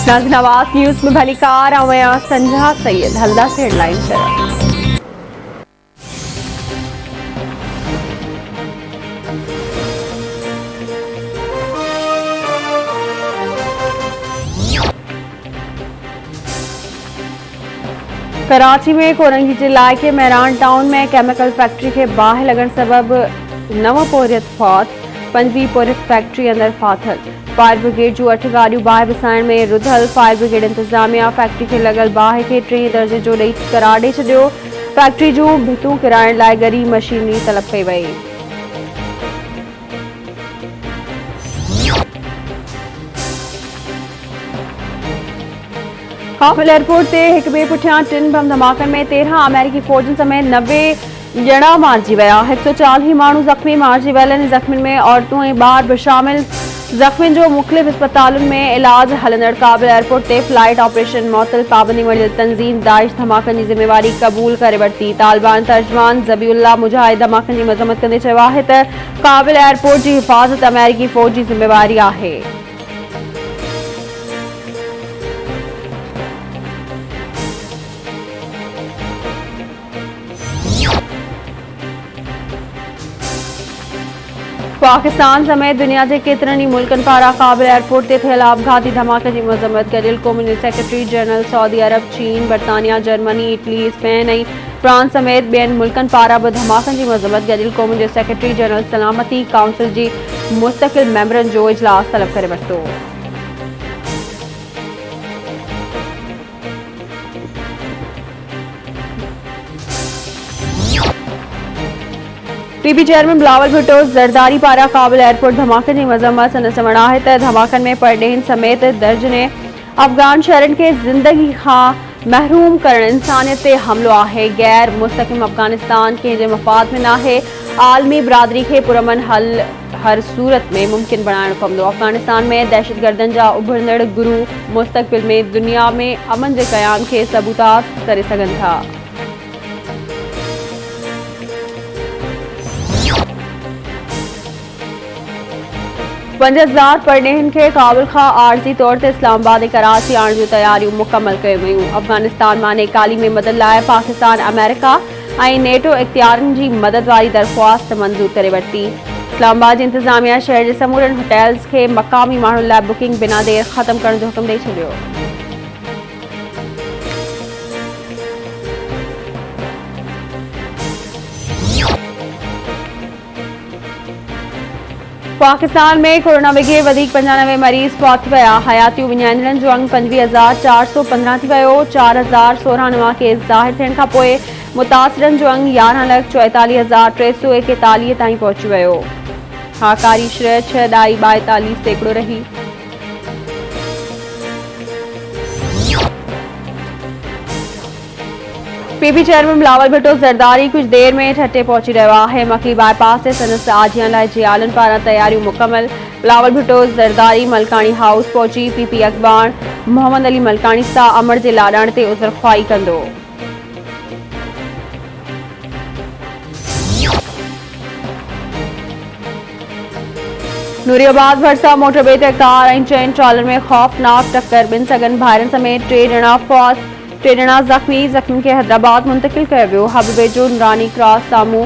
नाज़रीन आवाज़ न्यूज़ में भली कार आया संजा सैयद हल्दा से हेडलाइन तरफ। कराची में कोरंगी जिला के मैरान टाउन में केमिकल फैक्ट्री के बाहर लगन सबब नव पोरियत फौत 5वीं पोरियत फैक्ट्री अंदर फाथल। फायर ब्रिगेड जो 8 गाड़ियों बाहर विसाइण में रुधल। फायर ब्रिगेड इंतजामिया फैक्ट्री के लगल बाहर के 3 दर्जे जो ॾेई करार ॾेई छॾियो। फैक्ट्री जूं भितूं किराइण लाइ गरी मशीनरी तलब कई वई। काबुल एयरपोर्ट से एक बे पुठियां 3 बम धमाकन में 13 अमेरिकी फौजन समेत 90 ॼणा मारिजी विया। 140 माण्हू ज़ख़्मी मारिजी वियल आहिनि। ज़ख़्मियुनि में औरतूं ऐं ॿार बि शामिल। ज़ख़्मियुनि जो मुख़्तलिफ़ अस्पतालुनि में इलाज हलंदड़। काबुल एयरपोर्ट ते फ्लाइट ऑपरेशन मुअत्तल। पाबंदी मजिल तंज़ीम दाइश धमाकनि जी ज़िम्मेवारी क़बूल करे वरिती। तालिबान तर्जुमान ज़बीउल्लाह मुजाहिद धमाकनि जी मज़म्मत कंदे चयो आहे त काबुल एयरपोर्ट जी हिफ़ाज़त अमेरिकी फ़ौज जी ज़िम्मेवारी आहे। पाकिस्तान समेत दुनिया के केतरनि ई मुल्कनि पारां काबुल एयरपोर्ट ते थियल आपघाती धमाके जी मज़म्मत कयल। क़ौमी सेक्रेटरी जनरल सऊदी अरब, चीन, बरतानिया, जर्मनी, इटली, स्पेन ऐं फ्रांस समेत ॿियनि मुल्कनि पारां बि धमाकनि जी मज़म्मत कयल। क़ौमी सेक्रेटरी जनरल सलामती काउंसिल जी मुस्तक़िल मेंबरनि जो इजलास तलब करे वरितो। पीपी चेयरमैन बिलावल भुट्टो ज़रदारी पारां काबुल एयरपोर्ट धमाके जी मज़म्मत संदसि चवणु आहे त धमाकनि में परॾेहिनि समेत दर्जने अफ़गान शहरनि खे ज़िंदगी खां महरूम करणु इंसानियत ते हमिलो आहे। गैर मुस्तक़िम अफ़गानिस्तान कंहिंजे मफ़ाद में नाहे। आलमी बिरादरी खे पुरअमन हल हर सूरत में मुमकिन बणाइणो पवंदो। अफ़गानिस्तान में दहशतगर्दनि जा उभरंदड़ गुरू मुस्तक़बिल में दुनिया में अमन जे क़याम खे सबूताज़ करे सघनि था। पंज 5000 परॾेहिनि खे काबुल खां आरज़ी तौर ते इस्लामाबाद ऐं कराची आणण जूं तयारियूं मुकमल कयूं वयूं। अफ़गानिस्तान मां नेकाली में मदद लाइ पाकिस्तान, अमेरिका ऐं नेटो इख़्तियारनि जी मदद वारी दरख़्वास्त मंज़ूर करे वरिती। इस्लामाबाद जी इंतज़ामिया शहर जे समूरनि होटल्स खे मक़ामी माण्हुनि लाइ बुकिंग बिना देर ख़त्म करण जो हुकुम ॾेई छॾियो। पाकिस्तान में कोरोना विघे 95 मरीज़ फौत थी विया। हयातियूं विञाईंदड़नि जो अंग 25,415 थी वियो। 4,016 नवां केस ज़ाहिर थियण खां पोइ मुतासिरनि जो अंग 11,44,341 ताईं पहुची वियो। हाकारी शरह 6.42% रही। पीपी चेयरमैन बिलावल भुट्टो ज़रदारी कुछ देर में ठटे पहुंची रहियो आहे। मकी बाईपास से संदसि आजियां लाइ जियालनि पारां तयारियूं मुकमल। बिलावल भुट्टो ज़रदारी मलकानी हाउस पहुची पीपी अखबार मोहम्मद अली मलकानी सां अमर जे लाॾाण ते उज़र ख़्वाही कंदो। नूरियाबाद भरसा मोटरवे ते कार ऐं 4 ट्रालर में ख़ौफ़नाक टक्कर। 2 सगन भाइरनि समेत 3 ॼणा फौत, 3 ॼणा ज़ख़्मी। ज़ख़्मियुनि खे हैदराबाद मुंतक़िल कयो वियो। हब वेझो नूरानी क्रॉस साम्हूं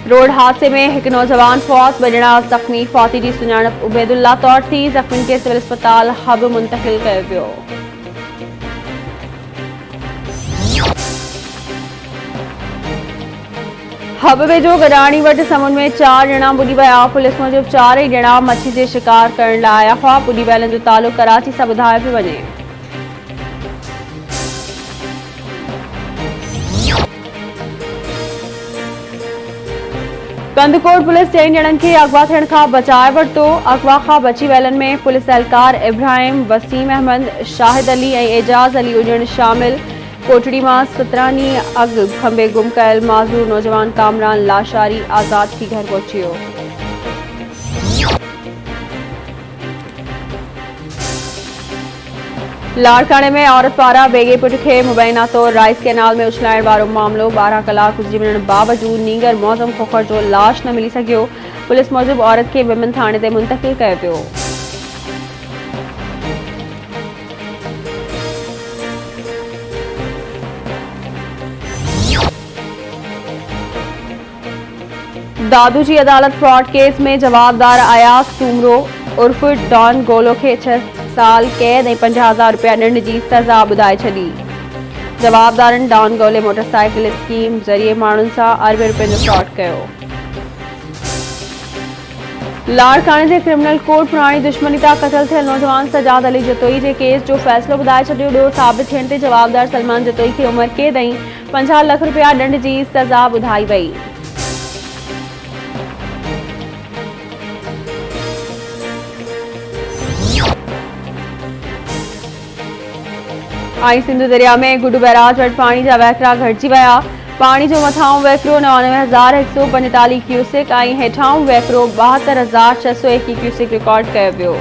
रोड हादसे में हिकु नौजवान फौत, 2 ॼणा ज़ख़्मी। फौती जी सुञाणप उबैदुल्ला तौर थी। ज़ख़्मियुनि खे सिविल अस्पताल हब मुंतक़िल कयो वियो। हब वेझो गडाणी वटि समुंड में 4 ॼणा ॿुॾी विया। पुलिस मूजिबि 4 ई ॼणा मच्छी जे शिकार करण लाइ आया हुआ। ॿुॾी वियलनि जो तालुक़ कराची सां ॿुधायो पियो वञे। कंदकोट पुलिस 4 ॼणनि खे अगवा थियण खां बचाए वरितो। अगवा खां बची वियलनि में पुलिस एहलकार इब्राहिम, वसीम अहमद, शाहिद अली ऐं एजाज़ अली उजण शामिल। कोटड़ी मां 17 ॾींहं अॻु खंबे गुम कयल माज़ूर नौजवान कामरान लाशारी आज़ाद थी घर पहुची वियो। लाड़काने में औरत पारां बेगे पुट खे मुबैना तौर राइस कैनाल में उछलाइण वारो मामलो। 12 कलाक गुज़री वञण बावजूद नीगर मौज़म खोखर जो लाश न मिली सघियो। पुलिस मूजिबि औरत खे विमन थाणे ते मुंतक़िल कयो वियो। दादूजी अदालत फ्रॉड केस में जवाबदार अयाज सूमरो उर्फ डॉन गोलो खे 6 साल कैद ऐं 50,000 रुपया दंड जी सज़ा ॿुधाए छॾी। जवाबदारनि डॉन गोले मोटरसाइकिल स्कीम ज़रिए माण्हुनि सां अरबे रुपयनि जो फ्रॉड कयो। लाड़काने जे क्रिमिनल कोर्ट पुराणी दुश्मनी तां क़तल थियल नौजवान सजाद अली जतोई जे केस जो फ़ैसिलो ॿुधाए छॾियो। ॾोह साबित थियण ते जवाबदार सलमान जतोई खे उमिरि कैद ऐं 50 लख रुपया दंड जी सज़ा ॿुधाई वई। सिंधु दरिया में गुडू बैराज वटि पाणी जा वहिकरा घटिजी विया। पाणी जो मथाऊं वहिकरो 99,145 क्यूसेक ऐं हेठाऊं वहिकरो 72,601 क्यूसेक रिकॉर्ड कयो वियो।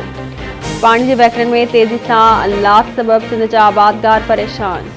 पाणी जे वहिकरनि में तेज़ी सां लाथ सबबि सिंध जा आबादगार परेशान।